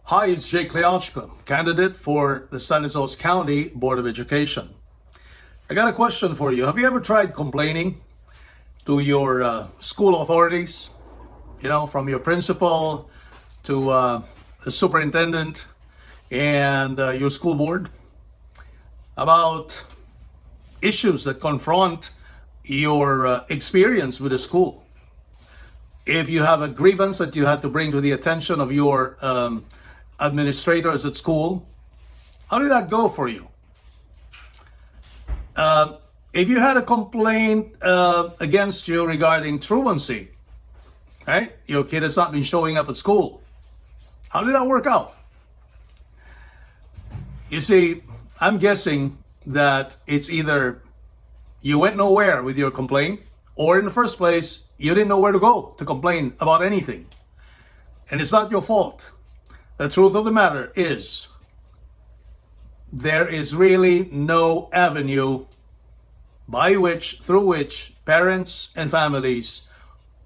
Hi, it's Jake Leochko, candidate for the San Jose County Board of Education. I got a question for you. Have you ever tried complaining to your school authorities, from your principal to the superintendent and your school board about issues that confront your experience with the school? If you have a grievance that you had to bring to the attention of your administrators at school, how did that go for you? If you had a complaint against you regarding truancy, right? Your kid has not been showing up at school. How did that work out? You see, I'm guessing that it's either you went nowhere with your complaint, or in the first place, you didn't know where to go to complain about anything. And it's not your fault. The truth of the matter is, there is really no avenue through which parents and families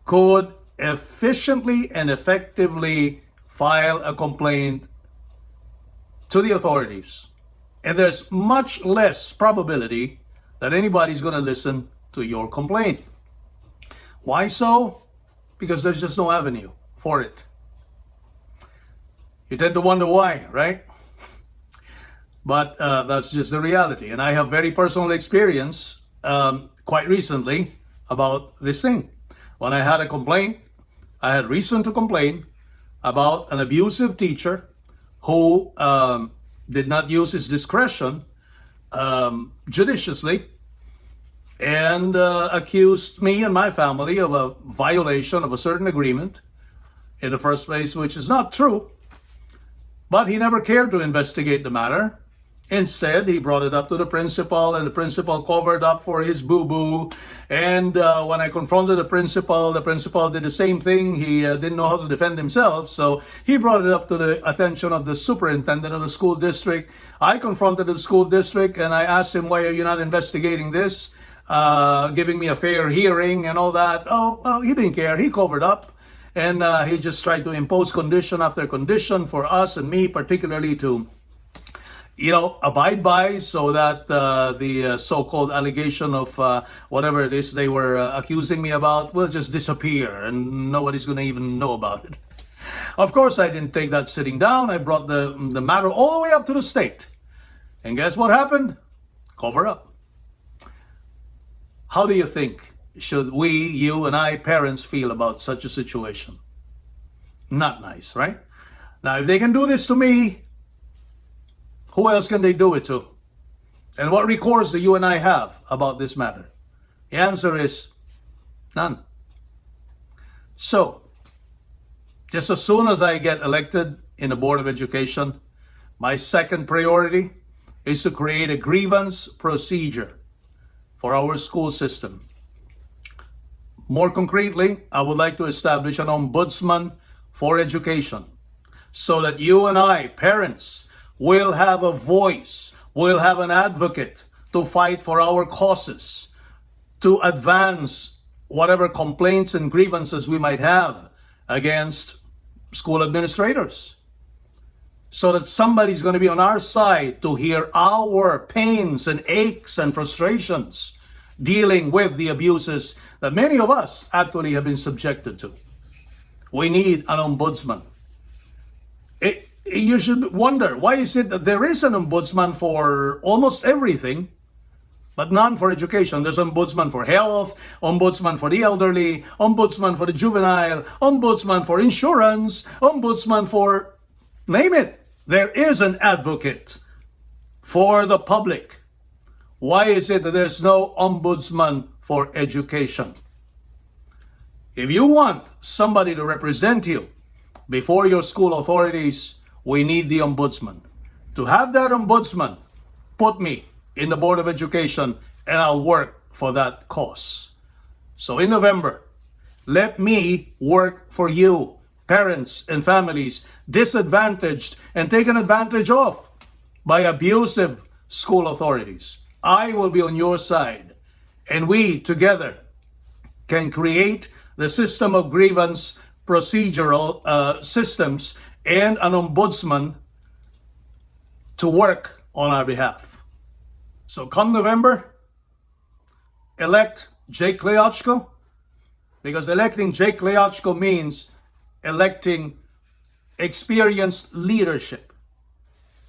could efficiently and effectively file a complaint to the authorities. And there's much less probability that anybody's going to listen to your complaint. Why so? Because there's just no avenue for it. You tend to wonder why, right? But that's just the reality. And I have very personal experience quite recently about this thing. When I had a complaint, I had reason to complain about an abusive teacher who did not use his discretion judiciously and accused me and my family of a violation of a certain agreement in the first place, which is not true. But he never cared to investigate the matter. Instead, he brought it up to the principal, and the principal covered up for his boo-boo. And when I confronted the principal did the same thing. He didn't know how to defend himself, so he brought it up to the attention of the superintendent of the school district. I confronted the school district, and I asked him, why are you not investigating this? Giving me a fair hearing and all that. Oh, he didn't care. He covered up. And he just tried to impose condition after condition for us and me particularly to, abide by, so that the so-called allegation of whatever it is they were accusing me about will just disappear and nobody's going to even know about it. Of course, I didn't take that sitting down. I brought the matter all the way up to the state. And guess what happened? Cover up. How do you think should we, you and I, parents, feel about such a situation? Not nice, right? Now, if they can do this to me, who else can they do it to? And what recourse do you and I have about this matter? The answer is none. So, just as soon as I get elected in the Board of Education, my second priority is to create a grievance procedure for our school system. More concretely, I would like to establish an ombudsman for education so that you and I, parents, will have a voice, will have an advocate to fight for our causes, to advance whatever complaints and grievances we might have against school administrators, so that somebody's going to be on our side to hear our pains and aches and frustrations dealing with the abuses that many of us actually have been subjected to. We need an ombudsman. You should wonder, why is it that there is an ombudsman for almost everything, but none for education? There's ombudsman for health, ombudsman for the elderly, ombudsman for the juvenile, ombudsman for insurance, ombudsman for, name it. There is an advocate for the public. Why is it that there's no ombudsman for education? If you want somebody to represent you before your school authorities, we need the ombudsman. To have that ombudsman, put me in the Board of Education and I'll work for that cause. So in November, let me work for you, parents and families disadvantaged and taken advantage of by abusive school authorities. I will be on your side, and we together can create the system of grievance procedural systems and an ombudsman to work on our behalf. So come November, elect Jake Leochko, because electing Jake Leochko means electing experienced leadership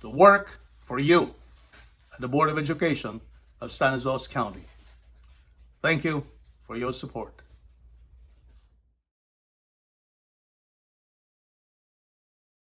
to work for you at the Board of Education of Stanislaus County. Thank you for your support.